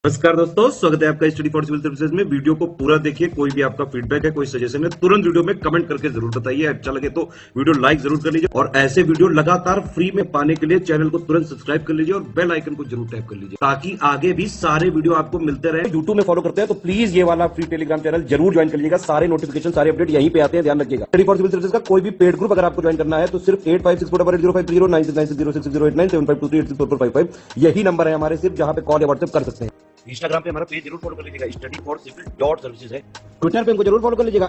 नमस्कार दोस्तों, स्वागत है आपका स्टडी फॉर सिविल सर्विसेज में। वीडियो को पूरा देखिए। कोई भी आपका फीडबैक है, कोई सजेशन है, तुरंत वीडियो में कमेंट करके जरूर बताइए। अच्छा लगे तो वीडियो लाइक जरूर कर लीजिए और ऐसे वीडियो लगातार फ्री में पाने के लिए चैनल को तुरंत सब्सक्राइब कर लीजिए और बेल आइकन को जरूर टैप कर लीजिए ताकि आगे भी सारे वीडियो आपको मिलते रहे। यूट्यूब में फॉलो करते हैं तो प्लीज ये वाला फ्री टेलीग्राम चैनल जरूर ज्वाइन कर लीजिएगा। सारे नोटिफिकेशन, सारे अपडेट यहीं पे आते हैं, ध्यान रखिएगा। स्टडी फॉर सिविल सर्विसेज का कोई भी पेड ग्रुप अगर आपको ज्वाइन करना है तो सिर्फ 8564805309696086089483864455 यही नंबर है हमारे, सिर्फ जहां पे कॉल या व्हाट्सएप कर सकते हैं। इंस्टाग्राम पे हमारा पेज जरूर फॉलो कर लीजिएगा, study for civil dot services है। ट्विटर पे हमको जरूर फॉलो कर लीजिएगा,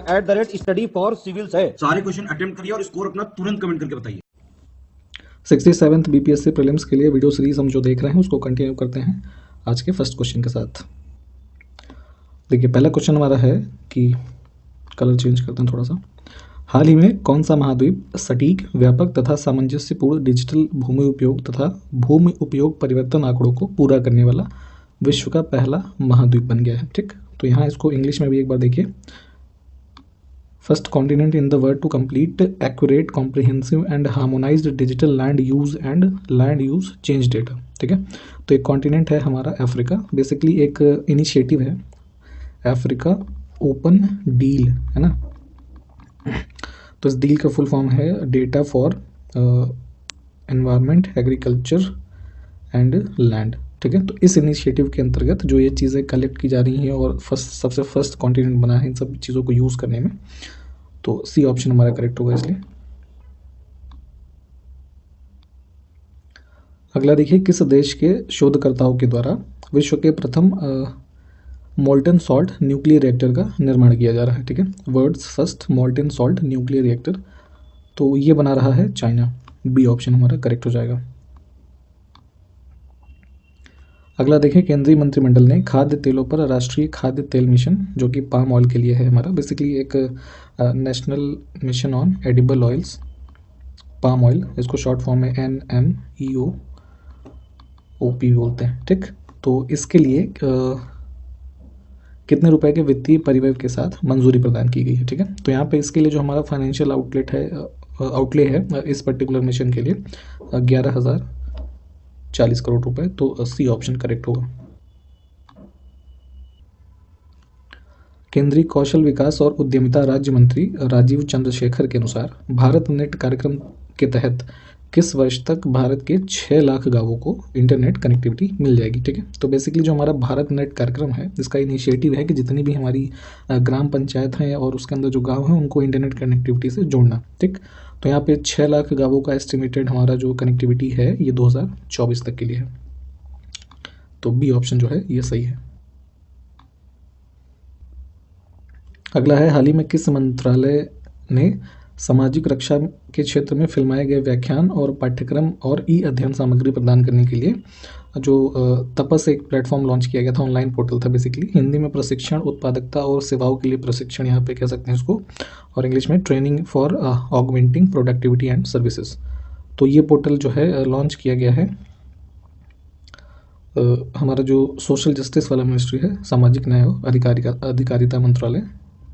@स्टडी फॉर सिविल्स है। सारे क्वेश्चन अटेम्प्ट करिए और स्कोर अपना तुरंत कमेंट करके बताइए। 67th बीपीएससी प्रीलिम्स के लिए वीडियो सीरीज हम जो देख रहे हैं उसको कंटिन्यू करते हैं आज के फर्स्ट क्वेश्चन के साथ। देखिए, पहला क्वेश्चन हमारा है कि कलर चेंज करते हैं थोड़ा सा। हाल ही में कौन सा महाद्वीप सटीक, व्यापक तथा सामंजस्यपूर्ण डिजिटल भूमि उपयोग तथा भूमि उपयोग परिवर्तन आंकड़ों को पूरा करने वाला विश्व का पहला महाद्वीप बन गया है? ठीक, तो यहाँ इसको इंग्लिश में भी एक बार देखिए। First continent in the world to complete accurate, comprehensive and harmonised digital land use and land use change data. ठीक है, तो एक कॉन्टिनेंट है हमारा अफ्रीका। बेसिकली एक इनिशिएटिव है अफ्रीका ओपन डील, है ना। तो इस डील का फुल फॉर्म है data for environment, agriculture and land. ठीक है, तो इस इनिशिएटिव के अंतर्गत जो ये चीज़ें कलेक्ट की जा रही हैं और सबसे फर्स्ट कॉन्टिनेंट बना है इन सब चीज़ों को यूज़ करने में, तो सी ऑप्शन हमारा करेक्ट होगा इसलिए। अगला देखिए, किस देश के शोधकर्ताओं के द्वारा विश्व के प्रथम मोल्टन सॉल्ट न्यूक्लियर रिएक्टर का निर्माण किया जा रहा है? ठीक है, world's first molten salt nuclear reactor, तो ये बना रहा है चाइना। बी ऑप्शन हमारा करेक्ट हो जाएगा। अगला देखिए, केंद्रीय मंत्रिमंडल ने खाद्य तेलों पर राष्ट्रीय खाद्य तेल मिशन, जो कि पाम ऑयल के लिए है हमारा, बेसिकली एक national mission on edible oils, palm oil, इसको शॉर्ट फॉर्म में NMEOOP बोलते हैं। ठीक, तो इसके लिए कितने रुपए के वित्तीय परिव्यय के साथ मंजूरी प्रदान की गई है? ठीक है, तो यहाँ पे इसके लिए जो हमारा फाइनेंशियल आउटले है इस पर्टिकुलर मिशन के लिए 11,040 करोड़ रुपए, तो सी ऑप्शन करेक्ट होगा। केंद्रीय कौशल विकास और उद्यमिता राज्य मंत्री राजीव चंद्रशेखर के अनुसार भारत नेट कार्यक्रम के तहत किस वर्ष तक भारत के 6 लाख गांवों को इंटरनेट कनेक्टिविटी मिल जाएगी? ठीक है, तो बेसिकली जो हमारा भारत नेट कार्यक्रम है इसका इनिशिएटिव है कि जितनी भी हमारी ग्राम पंचायत हैं और उसके अंदर जो गांव हैं उनको इंटरनेट कनेक्टिविटी से जोड़ना। ठीक, तो यहाँ पे 6 लाख गांवों का एस्टिमेटेड हमारा जो कनेक्टिविटी है ये 2024 तक के लिए है, तो बी ऑप्शन जो है ये सही है। अगला है, हाल ही में किस मंत्रालय ने सामाजिक रक्षा के क्षेत्र में फिल्माए गए व्याख्यान और पाठ्यक्रम और ई अध्ययन सामग्री प्रदान करने के लिए जो तपस एक प्लेटफॉर्म लॉन्च किया गया था, ऑनलाइन पोर्टल था बेसिकली, हिंदी में प्रशिक्षण उत्पादकता और सेवाओं के लिए प्रशिक्षण यहाँ पे कह सकते हैं इसको, और इंग्लिश में training for augmenting productivity and services. तो ये पोर्टल जो है लॉन्च किया गया है हमारा जो सोशल जस्टिस वाला मिनिस्ट्री है, सामाजिक न्याय और अधिकारिता मंत्रालय,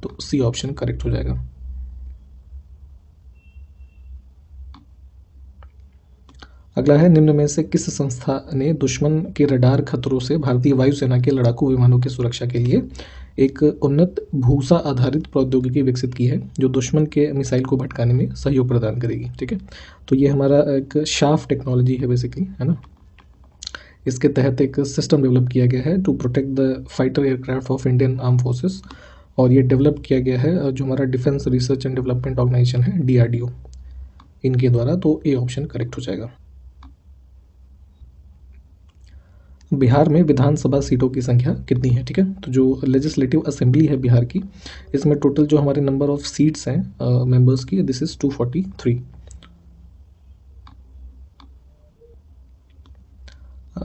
तो सी ऑप्शन करेक्ट हो जाएगा। अगला है, निम्न में से किस संस्था ने दुश्मन के रडार खतरों से भारतीय वायुसेना के लड़ाकू विमानों की सुरक्षा के लिए एक उन्नत भूसा आधारित प्रौद्योगिकी विकसित की है जो दुश्मन के मिसाइल को भटकाने में सहयोग प्रदान करेगी? ठीक है, तो ये हमारा एक शाफ्ट टेक्नोलॉजी है बेसिकली, है ना। इसके तहत एक सिस्टम डेवलप किया गया है to protect the fighter aircraft of Indian arm forces, और ये डेवलप किया गया है जो हमारा defence research and development organisation है DRDO, इनके द्वारा, तो ए ऑप्शन करेक्ट हो जाएगा। बिहार में विधानसभा सीटों की संख्या कितनी है? ठीक है, तो जो लेजिस्लेटिव असेंबली है बिहार की, इसमें टोटल जो हमारे नंबर ऑफ सीट्स हैं मेंबर्स की, this is 243।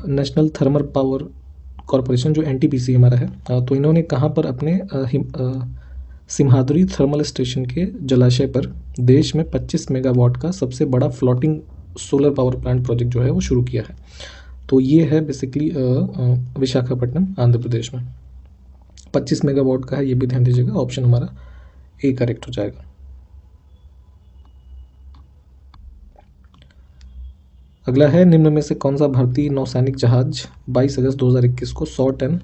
National thermal power corporation जो NTPC हमारा है, तो इन्होंने कहाँ पर अपने सिम्हाद्री थर्मल स्टेशन के जलाशय पर देश में 25 मेगावाट का सबसे बड़ा floating solar power plant project जो है वो शुरू किया है? तो ये है बेसिकली विशाखापट्टनम, आंध्र प्रदेश में। 25 मेगावाट का है, ये भी ध्यान दीजिएगा। ऑप्शन हमारा ए करेक्ट हो जाएगा। अगला है निम्न में से कौन सा भारतीय नौसैनिक जहाज 22 अगस्त 2021 को 100 टन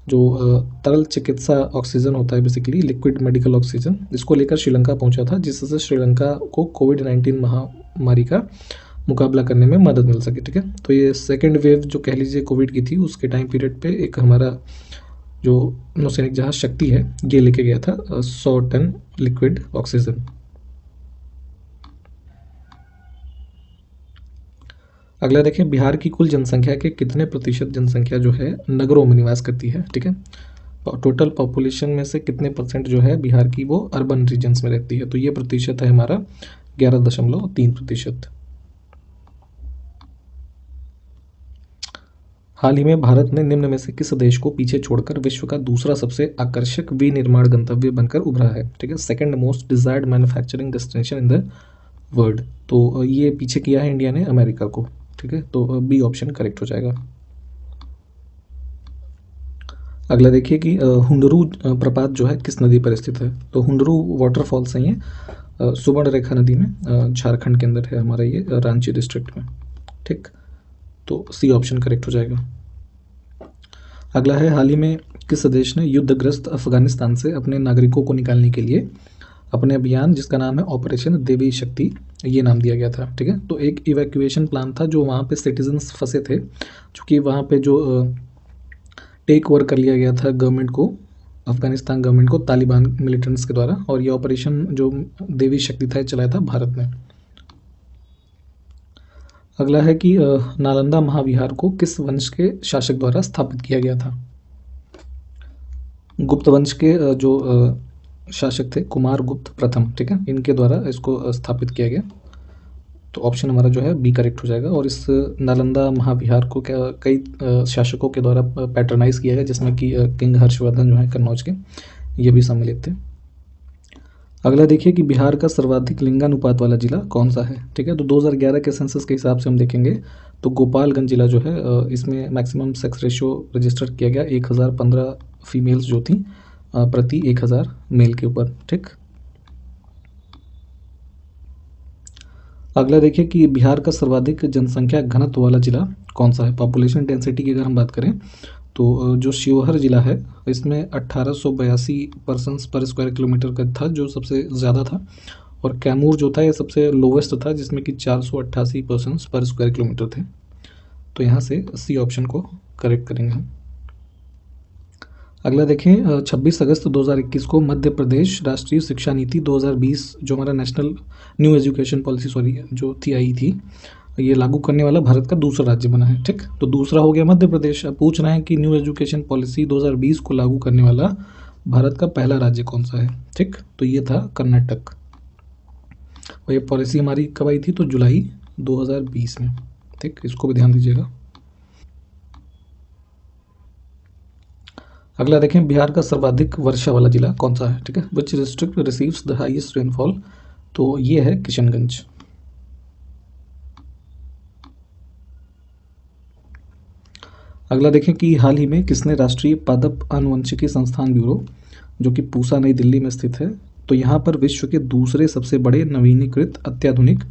जो तरल चिकित्सा ऑक्सीजन होता है, बेसिकली लिक्विड मेडिकल ऑक्सीजन, इसको लेकर श्रीलंका पहुंचा था, जिससे श्रीलंका को कोविड-19 महामारी का मुकाबला करने में मदद मिल सके। ठीक है, तो ये सेकेंड वेव जो कह लीजिए कोविड की थी, उसके टाइम पीरियड पे एक हमारा जो नौसैनिक जहाज शक्ति है ये लेके गया था 100 टन लिक्विड ऑक्सीजन। अगला देखें, बिहार की कुल जनसंख्या के कितने प्रतिशत जनसंख्या जो है नगरों में निवास करती है। ठीक है, टोटल पॉपुलेशन में से कितने परसेंट जो है बिहार की वो अर्बन रीजन्स में रहती है, तो ये प्रतिशत है हमारा 11.3%। हाल ही में भारत ने निम्न में से किस देश को पीछे छोड़कर विश्व का दूसरा सबसे आकर्षक विनिर्माण गंतव्य बनकर उभरा है। ठीक है, second most desired manufacturing destination in the world, तो ये पीछे किया है इंडिया ने अमेरिका को। ठीक है, तो बी ऑप्शन करेक्ट हो जाएगा। अगला देखिए कि हुंडरू प्रपात जो है किस नदी पर स्थित है, तो हुंडरू वाटरफॉल्स है ये सुवर्ण रेखा नदी में झारखंड के अंदर है हमारा ये रांची डिस्ट्रिक्ट में। ठीक, तो सी ऑप्शन करेक्ट हो जाएगा। अगला है, हाल ही में किस देश ने युद्धग्रस्त अफगानिस्तान से अपने नागरिकों को निकालने के लिए अपने अभियान जिसका नाम है ऑपरेशन देवी शक्ति, ये नाम दिया गया था। ठीक है, तो एक इवैक्यूएशन प्लान था जो वहाँ पे सिटीजन्स फंसे थे, क्योंकि वहाँ पे जो टेक ओवर कर लिया गया था गवर्नमेंट को, अफगानिस्तान गवर्नमेंट को तालिबान मिलिटेंट्स के द्वारा, और ये ऑपरेशन जो देवी शक्ति था चलाया था भारत ने। अगला है कि नालंदा महाविहार को किस वंश के शासक द्वारा स्थापित किया गया था। गुप्त वंश के जो शासक थे कुमार गुप्त प्रथम, ठीक है, इनके द्वारा इसको स्थापित किया गया, तो ऑप्शन हमारा जो है बी करेक्ट हो जाएगा। और इस नालंदा महाविहार को कई शासकों के द्वारा पैटर्नाइज किया गया, जिसमें कि किंग हर्षवर्धन जो है कन्नौज के, ये भी सम्मिलित थे। अगला देखिए कि बिहार का सर्वाधिक लिंगानुपात वाला जिला कौन सा है। ठीक है, तो 2011 के सेंसस के हिसाब से हम देखेंगे तो गोपालगंज जिला जो है इसमें मैक्सिमम सेक्स रेशियो रजिस्टर किया गया 1015 फीमेल्स जो थी प्रति 1000 मेल के ऊपर। ठीक, अगला देखिए कि बिहार का सर्वाधिक जनसंख्या घनत्व वाला जिला कौन सा है। पॉपुलेशन डेंसिटी की अगर हम बात करें तो जो शिवहर जिला है इसमें 1882 पर्सन्स पर स्क्वायर किलोमीटर का था, जो सबसे ज़्यादा था, और कैमूर जो था ये सबसे लोवेस्ट था, जिसमें कि 488 पर्सन्स पर स्क्वायर किलोमीटर थे। तो यहाँ से सी ऑप्शन को करेक्ट करेंगे हम। अगला देखें, 26 अगस्त 2021 को मध्य प्रदेश राष्ट्रीय शिक्षा नीति 2020 जो हमारा नेशनल न्यू एजुकेशन पॉलिसी जो थी आई थी, ये लागू करने वाला भारत का दूसरा राज्य बना है। ठीक, तो दूसरा हो गया मध्य प्रदेश। अब पूछ रहे हैं कि न्यू एजुकेशन पॉलिसी 2020 को लागू करने वाला भारत का पहला राज्य कौन सा है। ठीक, तो ये था कर्नाटक, और ये पॉलिसी हमारी कब आई थी, तो जुलाई 2020 में। ठीक, इसको भी ध्यान दीजिएगा। अगला देखें, बिहार का सर्वाधिक वर्षा वाला जिला कौन सा है। ठीक है, which district receives the highest rainfall, तो ये है किशनगंज। अगला देखें कि हाल ही में किसने राष्ट्रीय पादप आनुवंशिकी संस्थान ब्यूरो जो कि पूसा नई दिल्ली में स्थित है, तो यहाँ पर विश्व के दूसरे सबसे बड़े नवीनीकृत अत्याधुनिक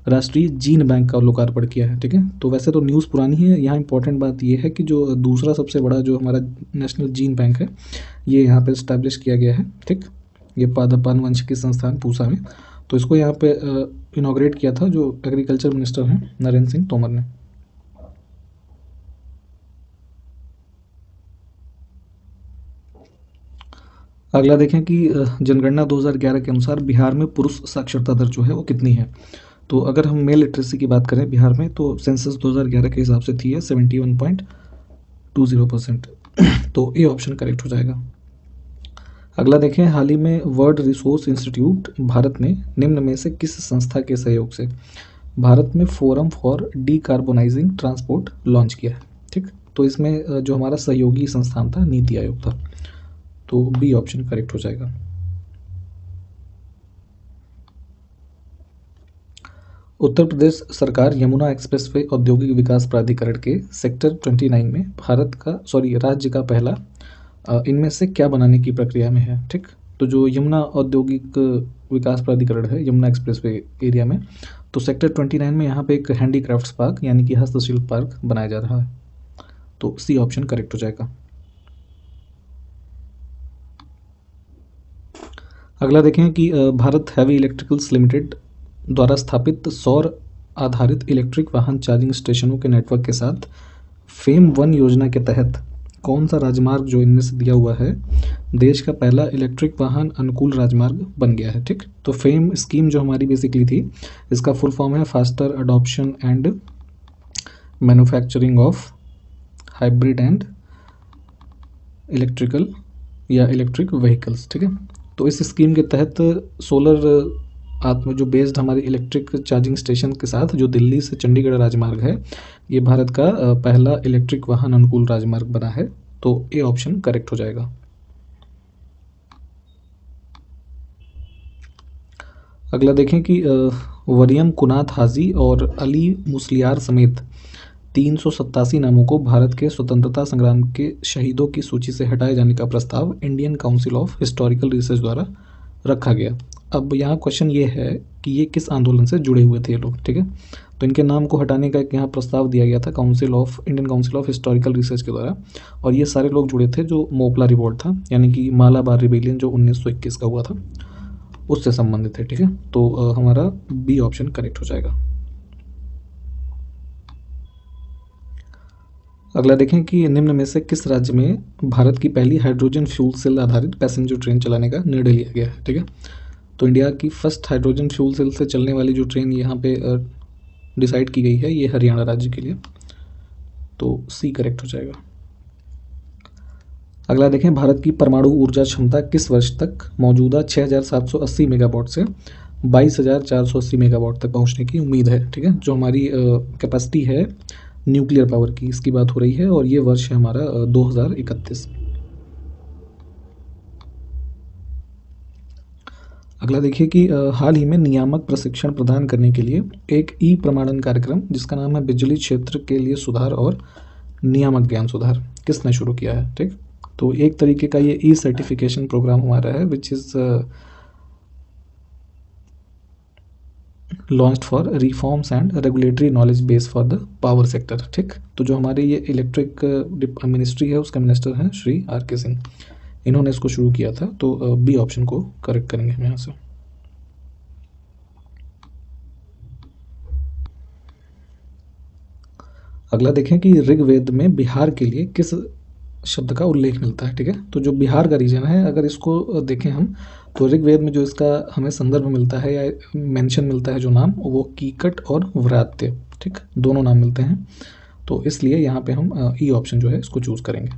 राष्ट्रीय जीन बैंक का लोकार्पण किया है। ठीक है, तो वैसे तो न्यूज़ पुरानी है, यहाँ इंपॉर्टेंट बात ये है कि जो दूसरा सबसे बड़ा जो हमारा नेशनल जीन बैंक है ये यहाँ पे इस्टेब्लिश किया गया है। ठीक, ये पादप आनुवंशिकी संस्थान पूसा में, तो इसको यहाँ पे इनॉग्रेट किया था जो एग्रीकल्चर मिनिस्टर हैं नरेंद्र सिंह तोमर ने। अगला देखें कि जनगणना 2011 के अनुसार बिहार में पुरुष साक्षरता दर जो है वो कितनी है। तो अगर हम मेल लिटरेसी की बात करें बिहार में, तो सेंसस 2011 के हिसाब से थी है 71.20%। तो ए ऑप्शन करेक्ट हो जाएगा। अगला देखें, हाल ही में वर्ल्ड रिसोर्स इंस्टीट्यूट भारत ने निम्न में से किस संस्था के सहयोग से भारत में forum for decarbonising transport launch किया है। ठीक, तो इसमें जो हमारा सहयोगी संस्थान था नीति आयोग था, तो बी ऑप्शन करेक्ट हो जाएगा। उत्तर प्रदेश सरकार यमुना एक्सप्रेसवे औद्योगिक विकास प्राधिकरण के सेक्टर 29 में राज्य का पहला इनमें से क्या बनाने की प्रक्रिया में है। ठीक, तो जो यमुना औद्योगिक विकास प्राधिकरण है यमुना एक्सप्रेसवे एरिया में, तो सेक्टर 29 में यहाँ पे एक हैंडीक्राफ्ट्स पार्क यानी कि हस्तशिल्प पार्क बनाया जा रहा है। तो सी ऑप्शन करेक्ट हो जाएगा। अगला देखें कि भारत हैवी इलेक्ट्रिकल्स लिमिटेड द्वारा स्थापित सौर आधारित इलेक्ट्रिक वाहन चार्जिंग स्टेशनों के नेटवर्क के साथ फेम 1 योजना के तहत कौन सा राजमार्ग जो इनमें से दिया हुआ है देश का पहला इलेक्ट्रिक वाहन अनुकूल राजमार्ग बन गया है। ठीक, तो फेम स्कीम जो हमारी बेसिकली थी, इसका फुल फॉर्म है faster adoption and manufacturing of hybrid and electrical या इलेक्ट्रिक व्हीकल्स। ठीक है, तो इस स्कीम के तहत सोलर आत्म जो बेस्ड हमारे इलेक्ट्रिक चार्जिंग स्टेशन के साथ जो दिल्ली से चंडीगढ़ राजमार्ग है, ये भारत का पहला इलेक्ट्रिक वाहन अनुकूल राजमार्ग बना है। तो ए ऑप्शन करेक्ट हो जाएगा। अगला देखें कि वरियम कुनात हाजी और अली मुसलियार समेत 387 नामों को भारत के स्वतंत्रता संग्राम के शहीदों की सूची से हटाए जाने का प्रस्ताव Indian council of historical research द्वारा रखा गया। अब यहाँ क्वेश्चन ये है कि ये किस आंदोलन से जुड़े हुए थे ये लोग। ठीक है, तो इनके नाम को हटाने का एक यहाँ प्रस्ताव दिया गया था Indian council of historical research के द्वारा, और ये सारे लोग जुड़े थे जो मोपला रिवॉल्ट था यानी कि मालाबार रिबेलियन जो 1921 का हुआ था उससे संबंधित है। ठीक है, तो हमारा बी ऑप्शन करेक्ट हो जाएगा। अगला देखें कि निम्न में से किस राज्य में भारत की पहली हाइड्रोजन फ्यूल सेल आधारित पैसेंजर ट्रेन चलाने का निर्णय लिया गया है। ठीक है, तो इंडिया की फर्स्ट हाइड्रोजन फ्यूल सेल से चलने वाली जो ट्रेन यहाँ पे डिसाइड की गई है, ये हरियाणा राज्य के लिए। तो सी करेक्ट हो जाएगा। अगला देखें, भारत की परमाणु ऊर्जा क्षमता किस वर्ष तक मौजूदा 6780 मेगावाट से 22480 मेगावाट तक पहुंचने की उम्मीद है। ठीक है, जो हमारी कैपेसिटी है न्यूक्लियर पावर की, इसकी बात हो रही है, और ये वर्ष है हमारा 2031। अगला देखिए कि हाल ही में नियामक प्रशिक्षण प्रदान करने के लिए एक ई प्रमाणन कार्यक्रम जिसका नाम है बिजली क्षेत्र के लिए सुधार और नियामक ज्ञान सुधार किसने शुरू किया है। ठीक, तो एक तरीके का ये ई सर्टिफिकेशन प्रोग्राम हमारा है which is launched for reforms and regulatory knowledge base for the power sector. ठीक, तो जो हमारे ये इलेक्ट्रिक मिनिस्ट्री है उसके मिनिस्टर हैं श्री R.K. सिंह, इन्होंने इसको शुरू किया था। तो बी ऑप्शन को करेक्ट करेंगे हम यहाँ से। अगला देखें कि ऋग्वेद में बिहार के लिए किस शब्द का उल्लेख मिलता है। ठीक है, तो जो बिहार का रीजन है, अगर इसको देखें हम, तो ऋग्वेद में जो इसका हमें संदर्भ मिलता है या मेंशन मिलता है जो नाम, वो कीकट और व्रात्य, ठीक, दोनों नाम मिलते हैं। तो इसलिए यहाँ पे हम ई ऑप्शन जो है इसको चूज करेंगे।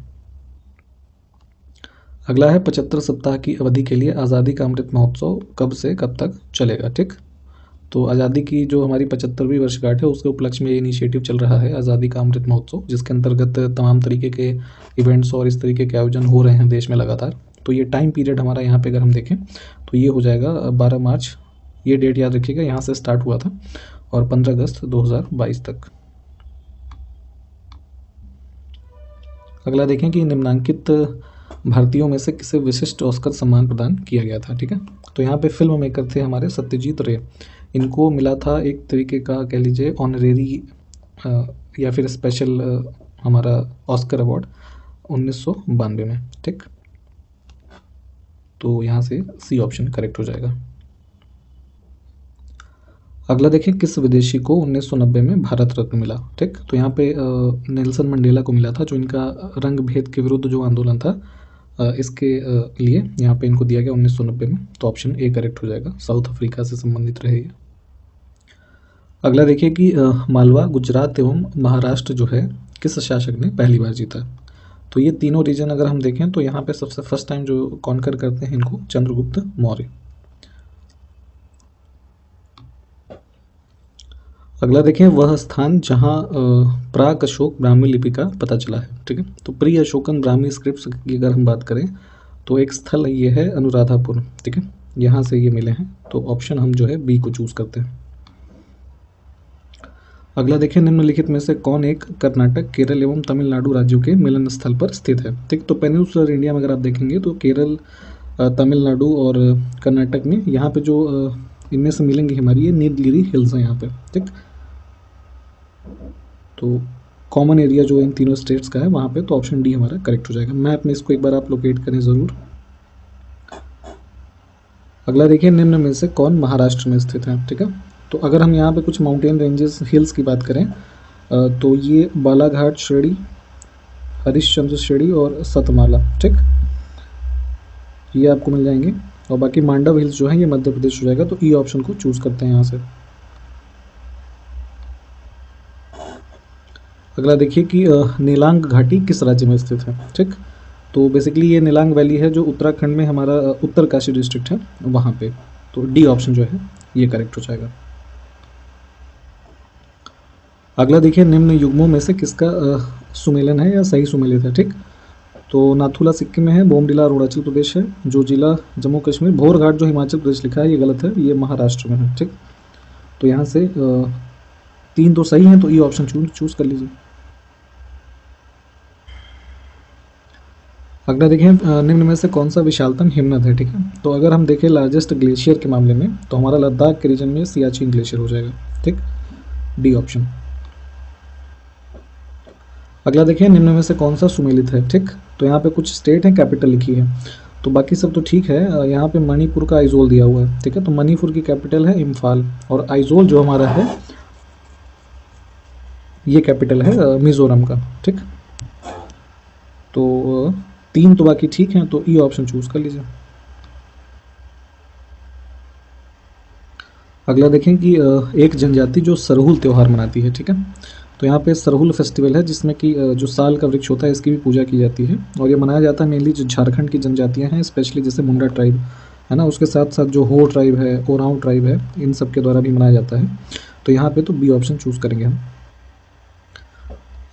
अगला है 75 सप्ताह की अवधि के लिए आज़ादी का अमृत महोत्सव कब से कब तक चलेगा। ठीक, तो आज़ादी की जो हमारी 75वीं वर्षगांठ है उसके उपलक्ष्य में ये इनिशिएटिव चल रहा है आज़ादी का अमृत महोत्सव, जिसके अंतर्गत तमाम तरीके के इवेंट्स और इस तरीके के आयोजन हो रहे हैं देश में लगातार। तो ये टाइम पीरियड हमारा यहाँ पे अगर हम देखें तो ये हो जाएगा 12 मार्च, ये डेट याद रखिएगा, यहाँ से स्टार्ट हुआ था, और 15 अगस्त 2022 तक। अगला देखें कि निम्नांकित भारतीयों में से किसे विशिष्ट ऑस्कर सम्मान प्रदान किया गया था। ठीक है, तो यहाँ पे फिल्म मेकर थे हमारे सत्यजीत रे, इनको मिला था एक तरीके का कह लीजिए ऑनरेरी या फिर स्पेशल हमारा ऑस्कर अवार्ड 1992 में। ठीक, तो यहाँ से सी ऑप्शन करेक्ट हो जाएगा। अगला देखें किस विदेशी को 1990 में भारत रत्न मिला। ठीक, तो यहाँ पे नेल्सन मंडेला को मिला था, जो इनका रंग भेद के विरुद्ध जो आंदोलन था इसके लिए यहाँ पे इनको दिया गया 1990 में। तो ऑप्शन ए करेक्ट हो जाएगा, साउथ अफ्रीका से संबंधित रहे ये। अगला देखिए कि मालवा, गुजरात एवं महाराष्ट्र जो है किस शासक ने पहली बार जीता। तो ये तीनों रीजन अगर हम देखें तो यहाँ पे सबसे फर्स्ट टाइम जो कॉन्कर करते हैं इनको चंद्रगुप्त मौर्य। अगला देखें वह स्थान जहाँ प्राक अशोक ब्राह्मी लिपि का पता चला है। ठीक है, तो प्री अशोकन ब्राह्मी स्क्रिप्ट्स की अगर हम बात करें तो एक स्थल ये है अनुराधापुर। ठीक है, यहाँ से ये मिले हैं, तो ऑप्शन हम जो है बी को चूज करते हैं। अगला देखें निम्नलिखित में से कौन एक कर्नाटक, केरल एवं तमिलनाडु राज्यों के मिलन स्थल पर स्थित है। ठीक, तो पेनिनसुलर इंडिया में अगर आप देखेंगे तो केरल, तमिलनाडु और कर्नाटक में यहाँ पे जो इनमें से मिलेंगी हमारी ये नीलगिरी हिल्स हैं यहाँ पे, ठीक। तो कॉमन एरिया जो इन तीनों स्टेट्स का है वहाँ पे, तो ऑप्शन डी हमारा करेक्ट हो जाएगा। मैप में इसको एक बार आप लोकेट करें ज़रूर। अगला देखिए, निम्न में से कौन महाराष्ट्र में स्थित है, ठीक है। तो अगर हम यहाँ पे कुछ माउंटेन रेंजेस हिल्स की बात करें तो ये बालाघाट श्रेणी, हरिश्चंद्र श्रेणी और सतमाला, ठीक, ये आपको मिल जाएंगे। और बाकी मांडव हिल्स जो है ये मध्य प्रदेश हो जाएगा। तो ई ऑप्शन को चूज करते हैं यहाँ से। अगला देखिए कि नीलांग घाटी किस राज्य में स्थित है, ठीक। तो बेसिकली ये नीलांग वैली है जो उत्तराखंड में हमारा उत्तरकाशी डिस्ट्रिक्ट है वहाँ पे। तो डी ऑप्शन जो है ये करेक्ट हो जाएगा। अगला देखिए, निम्न युग्मों में से किसका सुमेलन है या सही सुमेलित है, ठीक। तो नाथुला सिक्किम में है, बोमडिला अरुणाचल प्रदेश है, जो जिला जम्मू कश्मीर, भोरघाट जो हिमाचल प्रदेश लिखा है ये गलत है, ये महाराष्ट्र में है, ठीक। तो यहाँ से 3 तो सही हैं, तो ई ऑप्शन चूज कर लीजिए। अगला देखिए, निम्न में से कौन सा विशालतम हिमनद है, ठीक है। तो अगर हम देखें लार्जेस्ट ग्लेशियर के मामले में तो हमारा लद्दाख के रीजन में सियाचिन ग्लेशियर हो जाएगा, ठीक, डी ऑप्शन। अगला देखिए, निम्न में से कौन सा सुमेलित है, ठीक। तो यहाँ पे कुछ स्टेट है, कैपिटल लिखी है, तो बाकी सब तो ठीक है। यहाँ पे मणिपुर का आइजोल दिया हुआ है, ठीक है। तो मणिपुर की कैपिटल है इम्फाल, और आइजोल जो हमारा है ये कैपिटल है मिजोरम का, ठीक। तो 3 तो बाकी ठीक हैं, तो ई ऑप्शन चूज कर लीजिए। अगला देखें कि एक जनजाति जो सरहुल त्यौहार मनाती है, ठीक है। तो यहाँ पे सरहुल फेस्टिवल है जिसमें कि जो साल का वृक्ष होता है इसकी भी पूजा की जाती है, और ये मनाया जाता है मेनली जो झारखंड की जनजातियाँ हैं, स्पेशली जैसे मुंडा ट्राइब है ना, उसके साथ साथ जो हो ट्राइब है, ओरांव ट्राइब है, इन सब के द्वारा भी मनाया जाता है। तो यहाँ पे तो बी ऑप्शन चूज करेंगे हम।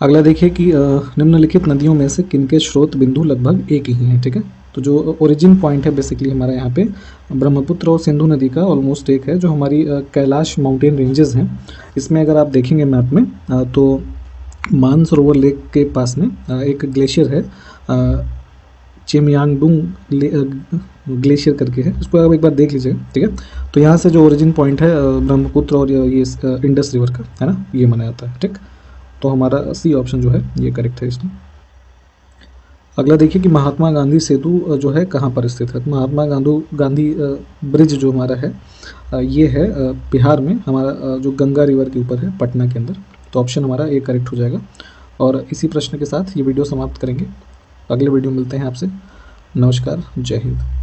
अगला देखिए कि निम्नलिखित नदियों में से किनके स्रोत बिंदु लगभग एक ही हैं, ठीक है। तो जो ओरिजिन पॉइंट है बेसिकली हमारा यहाँ पे ब्रह्मपुत्र और सिंधु नदी का ऑलमोस्ट एक है, जो हमारी कैलाश माउंटेन रेंजेस हैं। इसमें अगर आप देखेंगे मैप में तो मानसरोवर लेक के पास में एक ग्लेशियर है, चिमयांगडुंग ग्लेशियर करके है, इसको आप एक बार देख लीजिएगा, ठीक है। तो यहाँ से जो ओरिजिन पॉइंट है ब्रह्मपुत्र और ये इंडस रिवर का है ना, ये माना जाता है, ठीक। तो हमारा सी ऑप्शन जो है ये करेक्ट है इसमें। अगला देखिए कि महात्मा गांधी सेतु जो है कहाँ पर स्थित है। महात्मा गांधी ब्रिज जो हमारा है ये है बिहार में, हमारा जो गंगा रिवर के ऊपर है, पटना के अंदर। तो ऑप्शन हमारा ए करेक्ट हो जाएगा। और इसी प्रश्न के साथ ये वीडियो समाप्त करेंगे। अगले वीडियो मिलते हैं आपसे। नमस्कार, जय हिंद।